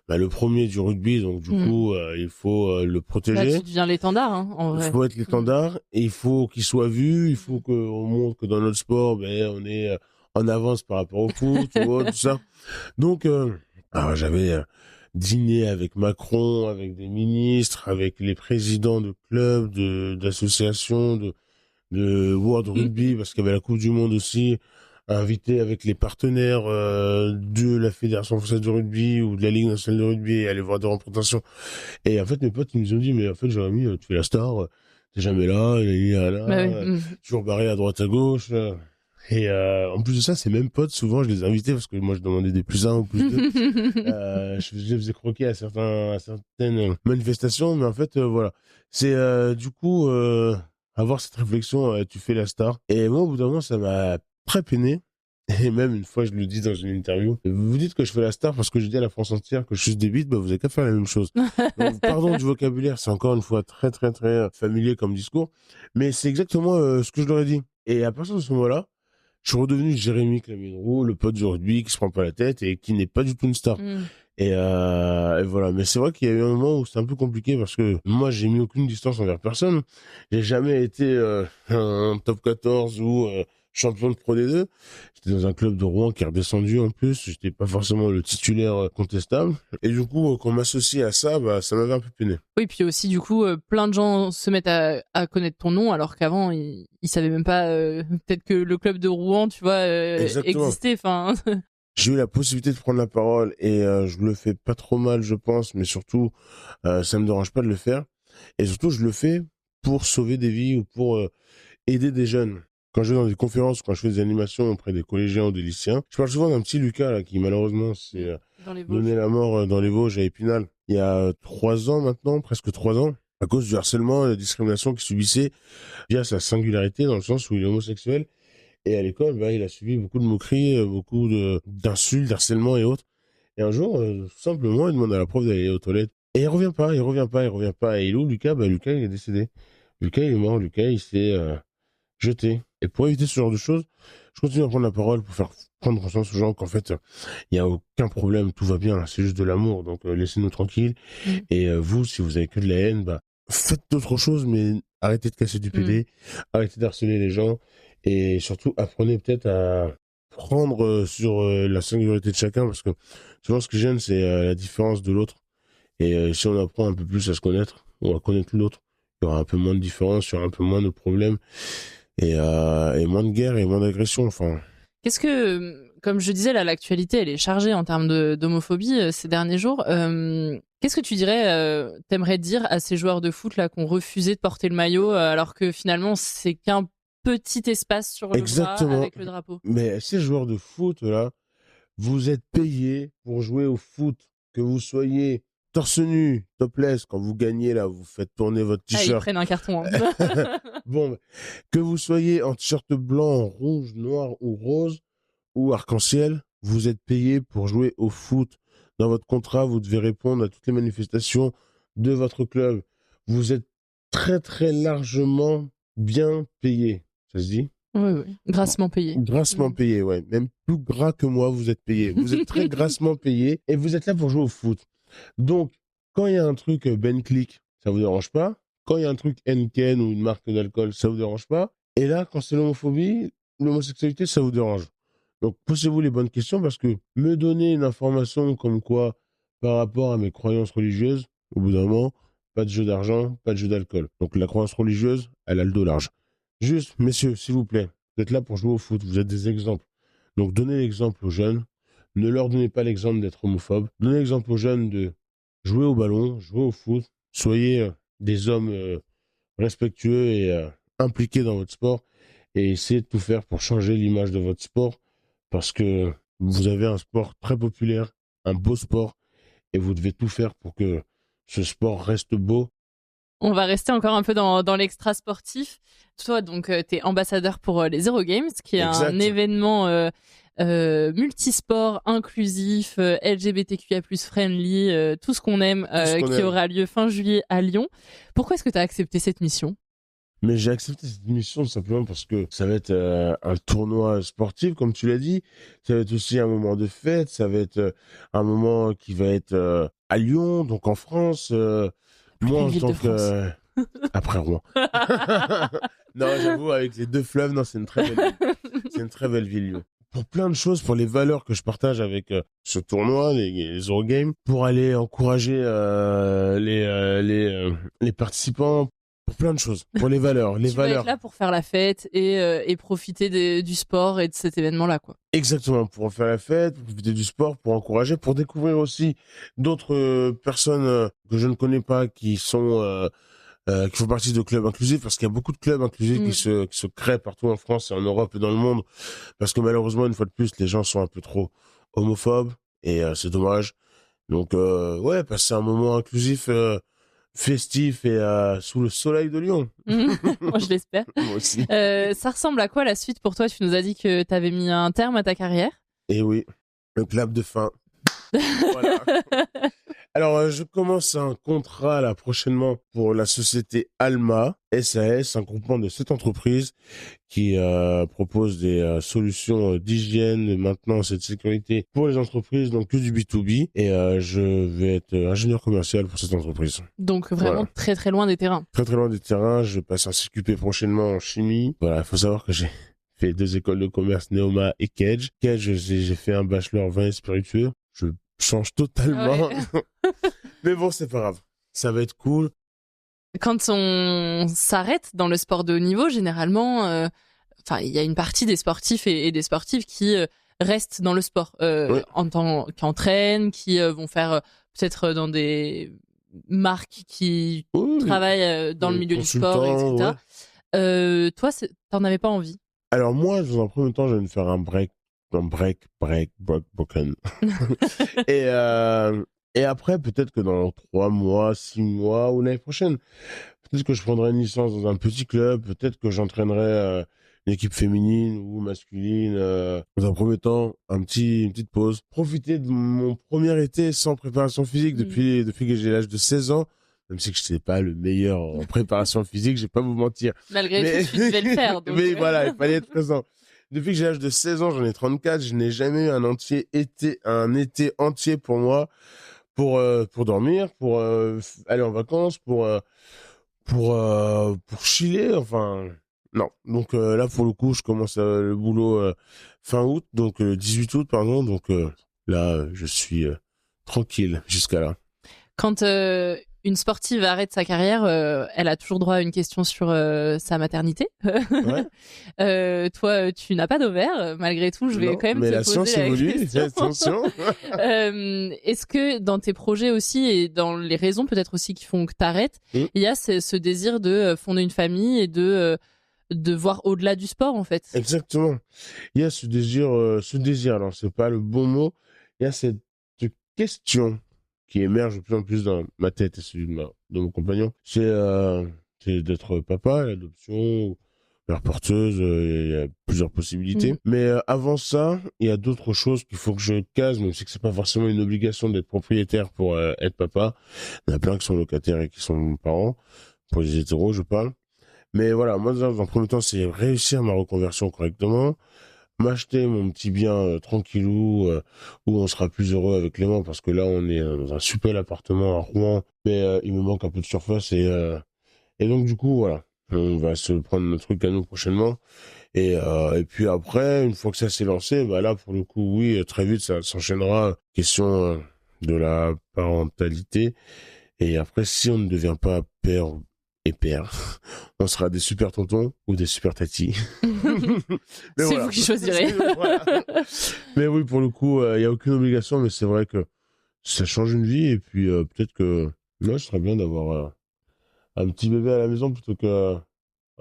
le premier du rugby, donc du coup, il faut le Là, protéger. tu deviens l'étendard, hein, en Il vrai. faut être l'étendard et il faut qu'il soit vu. Il faut qu'on montre que dans notre sport, on est en avance par rapport au foot, tu vois, tout ça. Donc, alors j'avais dîné avec Macron, avec des ministres, avec les présidents de clubs, d'associations, de World Rugby, parce qu'il y avait la Coupe du Monde aussi, invité avec les partenaires de la Fédération française de rugby ou de la Ligue nationale de rugby et aller voir des représentations. Et en fait, mes potes, ils nous ont dit, mais en fait, Jérémy, tu fais la star, t'es jamais là, il est là, Bah oui. toujours barré à droite à gauche. Et en plus de ça, ces mêmes potes, souvent, je les invitais parce que moi, je demandais des plus 1 ou plus 2. Je les faisais croquer à certaines manifestations, mais en fait, voilà. C'est du coup avoir cette réflexion, tu fais la star. Et moi, au bout d'un moment, ça m'a très peiné. Et même une fois, je le dis dans une interview, vous dites que je fais la star parce que je dis à la France entière que je suis des bites, vous avez qu'à faire la même chose. Donc, pardon du vocabulaire, c'est encore une fois très, très, très familier comme discours, mais c'est exactement ce que je leur ai dit. Et à partir de ce moment-là, je suis redevenu Jérémy Clamidrou, le pote du rugby qui se prend pas la tête et qui n'est pas du tout une star. Et voilà. Mais c'est vrai qu'il y a eu un moment où c'était un peu compliqué parce que moi, j'ai mis aucune distance envers personne. J'ai jamais été un top 14 ou champion de Pro D2. J'étais dans un club de Rouen qui est redescendu en plus. J'étais pas forcément le titulaire contestable. Et du coup, quand on m'associe à ça, ça m'avait un peu peiné. Oui, puis aussi, du coup, plein de gens se mettent à connaître ton nom alors qu'avant, ils savaient même pas peut-être que le club de Rouen, tu vois, existait. Enfin. J'ai eu la possibilité de prendre la parole et je le fais pas trop mal, je pense, mais surtout, ça me dérange pas de le faire. Et surtout, je le fais pour sauver des vies ou pour aider des jeunes. Quand je vais dans des conférences, quand je fais des animations auprès des collégiens ou des lycéens, je parle souvent d'un petit Lucas là, qui malheureusement s'est donné la mort dans les Vosges à Épinal il y a 3 ans maintenant, presque 3 ans, à cause du harcèlement et de la discrimination qu'il subissait via sa singularité dans le sens où il est homosexuel. Et à l'école, il a subi beaucoup de moqueries, beaucoup d'insultes, d'harcèlement et autres. Et un jour, tout simplement, il demande à la prof d'aller aux toilettes. Et il revient pas, il revient pas, il revient pas. Et il est où, Lucas? Lucas, il est décédé. Lucas, il est mort. Lucas, il s'est jeté. Et pour éviter ce genre de choses, je continue à prendre la parole pour faire prendre conscience aux gens qu'en fait, il n'y a aucun problème, tout va bien, c'est juste de l'amour. Donc, laissez-nous tranquilles. Et vous, si vous avez que de la haine, faites d'autres choses, mais arrêtez de casser du PD, arrêtez d'harceler les gens. Et surtout, apprenez peut-être à prendre sur la singularité de chacun, parce que souvent, ce qui gêne, c'est la différence de l'autre. Et si on apprend un peu plus à se connaître, ou à connaître l'autre, il y aura un peu moins de différence, il y aura un peu moins de problèmes, et moins de guerre et moins d'agression. Enfin. Qu'est-ce que, comme je disais, là, l'actualité, elle est chargée en termes d'homophobie ces derniers jours. Qu'est-ce que tu dirais, t'aimerais dire à ces joueurs de foot là qui ont refusé de porter le maillot, alors que finalement, c'est qu'un petit espace sur le bras avec le drapeau. Mais ces joueurs de foot là, vous êtes payés pour jouer au foot, que vous soyez torse nu, topless, quand vous gagnez là, vous faites tourner votre t-shirt. Ils prennent un carton. Hein. Bon, que vous soyez en t-shirt blanc, rouge, noir ou rose ou arc-en-ciel, vous êtes payés pour jouer au foot. Dans votre contrat, vous devez répondre à toutes les manifestations de votre club. Vous êtes très très largement bien payés. Ça se dit? Oui, oui. Grassement payé. Grassement payé, ouais. Même plus gras que moi, vous êtes payé. Vous êtes très grassement payé et vous êtes là pour jouer au foot. Donc, quand il y a un truc Ben Click, ça vous dérange pas. Quand il y a un truc Henken ou une marque d'alcool, ça vous dérange pas. Et là, quand c'est l'homophobie, l'homosexualité, ça vous dérange. Donc, posez-vous les bonnes questions parce que me donner une information comme quoi, par rapport à mes croyances religieuses, au bout d'un moment, pas de jeu d'argent, pas de jeu d'alcool. Donc, la croyance religieuse, elle a le dos large. Juste, messieurs, s'il vous plaît, vous êtes là pour jouer au foot, vous êtes des exemples. Donc, donnez l'exemple aux jeunes. Ne leur donnez pas l'exemple d'être homophobe. Donnez l'exemple aux jeunes de jouer au ballon, jouer au foot. Soyez des hommes respectueux et impliqués dans votre sport et essayez de tout faire pour changer l'image de votre sport parce que vous avez un sport très populaire, un beau sport et vous devez tout faire pour que ce sport reste beau. On va rester encore un peu dans l'extra sportif. Toi, donc, tu es ambassadeur pour les Eurogames, qui est un événement multisport, inclusif, LGBTQIA+, friendly, tout ce qu'on aime, qui aura lieu fin juillet à Lyon. Pourquoi est-ce que tu as accepté cette mission ? Mais j'ai accepté cette mission simplement parce que ça va être un tournoi sportif, comme tu l'as dit. Ça va être aussi un moment de fête. Ça va être un moment qui va être à Lyon, donc en France. Moi, en tant que... Après Rouen. Non, j'avoue, avec les deux fleuves, non, c'est une très belle ville. C'est une très belle ville, Lyon. Pour plein de choses, pour les valeurs que je partage avec ce tournoi, les Eurogames, pour aller encourager les participants, pour plein de choses, pour les valeurs. Tu vas être là pour faire la fête et profiter du sport et de cet événement-là, quoi. Exactement, pour faire la fête, pour profiter du sport, pour encourager, pour découvrir aussi d'autres personnes que je ne connais pas qui sont... qui font partie de clubs inclusifs, parce qu'il y a beaucoup de clubs inclusifs qui se créent partout en France et en Europe et dans le monde, parce que malheureusement, une fois de plus, les gens sont un peu trop homophobes, et c'est dommage. Donc, ouais, passer un moment inclusif, festif et sous le soleil de Lyon. Moi, je l'espère. Moi aussi. Ça ressemble à quoi la suite pour toi ? Tu nous as dit que tu avais mis un terme à ta carrière. Et oui, le clap de fin. Voilà. Alors, je commence un contrat là prochainement pour la société Alma SAS, un groupement de 7 entreprises qui propose des solutions d'hygiène, de maintenance et de sécurité pour les entreprises, donc que du B2B. Et je vais être ingénieur commercial pour cette entreprise. Donc vraiment très très loin des terrains. Très très loin des terrains. Je passe un CQP prochainement en chimie. Voilà, il faut savoir que j'ai fait 2 écoles de commerce, Neoma et Kedge. Kedge, j'ai fait un bachelor vin et spiritueux. Je change totalement. Ouais. Mais bon, c'est pas grave. Ça va être cool. Quand on s'arrête dans le sport de haut niveau, généralement, il y a une partie des sportifs et des sportives qui restent dans le sport, qui entraînent, qui vont faire peut-être dans des marques qui travaillent dans le milieu du sport, etc. Ouais. Toi, t'en avais pas envie ? Alors moi, dans un premier temps, je vais me faire un break, broken. Et après, peut-être que dans 3 mois, 6 mois ou l'année prochaine, peut-être que je prendrai une licence dans un petit club, peut-être que j'entraînerai une équipe féminine ou masculine. Dans un premier temps, une petite pause. Profiter de mon premier été sans préparation physique depuis que j'ai l'âge de 16 ans. Même si je n'étais pas le meilleur en préparation physique, je vais pas vous mentir. Malgré tout, tu devais le faire. Donc... Mais voilà, il fallait être présent. Depuis que j'ai l'âge de 16 ans, j'en ai 34, je n'ai jamais eu un été entier pour moi, pour dormir, pour aller en vacances, pour chiller, enfin, non. Donc là, pour le coup, je commence le boulot fin août, donc 18 août, pardon, donc là, je suis tranquille jusqu'à là. Quand une sportive arrête sa carrière, elle a toujours droit à une question sur sa maternité. Ouais. Toi, tu n'as pas d'ovaire, malgré tout. Je vais quand même te poser la question. Mais la science évolue, attention. Est-ce que dans tes projets aussi et dans les raisons peut-être aussi qui font que t'arrêtes, il y a ce désir de fonder une famille et de voir au-delà du sport en fait. Exactement. Il y a ce désir. Alors c'est pas le bon mot. Il y a cette question qui émerge de plus en plus dans ma tête et celui de mon compagnon, c'est d'être papa, l'adoption, mère porteuse, il y a plusieurs possibilités. Mais avant ça, il y a d'autres choses qu'il faut que je case, même si c'est pas forcément une obligation d'être propriétaire pour être papa. Il y en a plein qui sont locataires et qui sont parents, pour les hétéros, je parle. Mais voilà, moi, dans un premier temps, c'est réussir ma reconversion correctement, m'acheter mon petit bien tranquillou, où on sera plus heureux avec Clément, parce que là, on est dans un super appartement à Rouen, mais il me manque un peu de surface, et donc, du coup, voilà, on va se prendre notre truc à nous prochainement. Et puis après, une fois que ça s'est lancé, bah là, pour le coup, oui, très vite, ça s'enchaînera. Question de la parentalité. Et après, si on ne devient pas père et père, on sera des super tontons ou des super tatis. Mais c'est vous qui choisirez. Voilà. Mais oui, pour le coup, il n'y a aucune obligation, mais c'est vrai que ça change une vie. Et puis peut-être que moi, ce serait bien d'avoir un petit bébé à la maison plutôt qu'un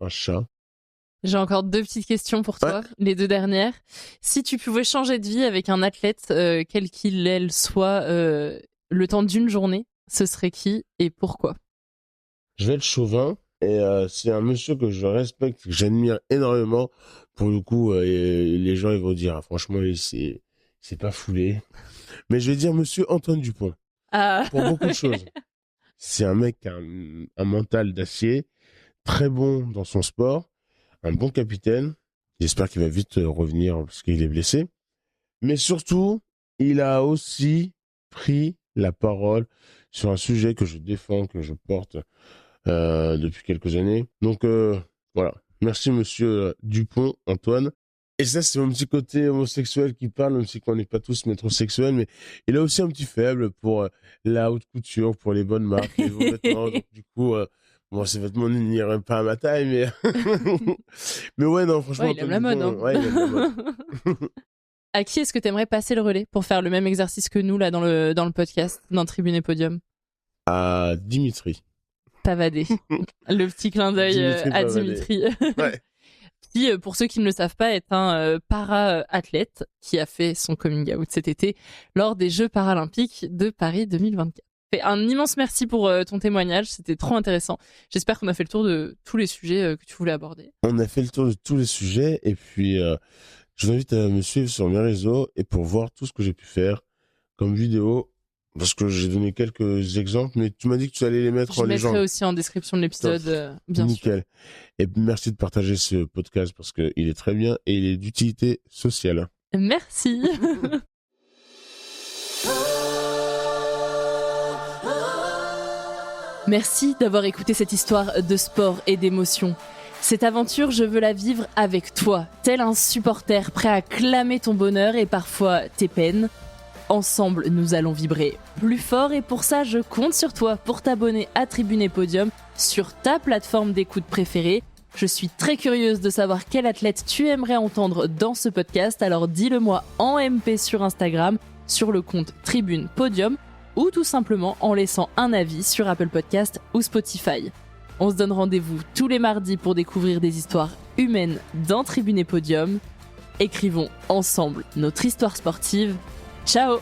chat. J'ai encore 2 petites questions pour toi, les 2 dernières. Si tu pouvais changer de vie avec un athlète, quel qu'il soit, le temps d'une journée, ce serait qui et pourquoi? Je vais être chauvin, et c'est un monsieur que je respecte, que j'admire énormément. Pour le coup, et les gens ils vont dire, ah, franchement, c'est pas foulé. Mais je vais dire monsieur Antoine Dupont, pour beaucoup de choses. C'est un mec qui a un mental d'acier, très bon dans son sport, un bon capitaine. J'espère qu'il va vite revenir parce qu'il est blessé. Mais surtout, il a aussi pris la parole sur un sujet que je défends, que je porte depuis quelques années. Donc voilà, merci monsieur Dupont, Antoine. Et ça, c'est mon petit côté homosexuel qui parle, même si on n'est pas tous métrosexuels, mais il a aussi un petit faible pour la haute couture, pour les bonnes marques, les bons vêtements. Donc du coup, bon, ces vêtements n'iraient pas à ma taille, mais mais ouais, non, franchement, Ouais, il aime la mode. Hein. Ouais, il aime la mode. À qui est-ce que tu aimerais passer le relais pour faire le même exercice que nous là dans le podcast, dans Tribune et Podium? À Dimitri. Pavadé. Le petit clin d'œil à Pavadé. Dimitri. Ouais. Qui, pour ceux qui ne le savent pas, est un para-athlète qui a fait son coming out cet été lors des Jeux paralympiques de Paris 2024. Un immense merci pour ton témoignage, c'était trop intéressant. J'espère qu'on a fait le tour de tous les sujets que tu voulais aborder. On a fait le tour de tous les sujets, et puis je vous invite à me suivre sur mes réseaux et pour voir tout ce que j'ai pu faire comme vidéo, parce que j'ai donné quelques exemples, mais tu m'as dit que tu allais les mettre en légende. Je mettrai aussi en description de l'épisode, bien Nickel. Sûr. Et merci de partager ce podcast parce qu'il est très bien et il est d'utilité sociale. Merci. Merci d'avoir écouté cette histoire de sport et d'émotion. Cette aventure, je veux la vivre avec toi, tel un supporter prêt à clamer ton bonheur et parfois tes peines. Ensemble, nous allons vibrer plus fort et pour ça, je compte sur toi pour t'abonner à Tribune et Podium sur ta plateforme d'écoute préférée. Je suis très curieuse de savoir quel athlète tu aimerais entendre dans ce podcast, alors dis-le-moi en MP sur Instagram, sur le compte Tribune Podium ou tout simplement en laissant un avis sur Apple Podcast ou Spotify. On se donne rendez-vous tous les mardis pour découvrir des histoires humaines dans Tribune et Podium. Écrivons ensemble notre histoire sportive. Ciao!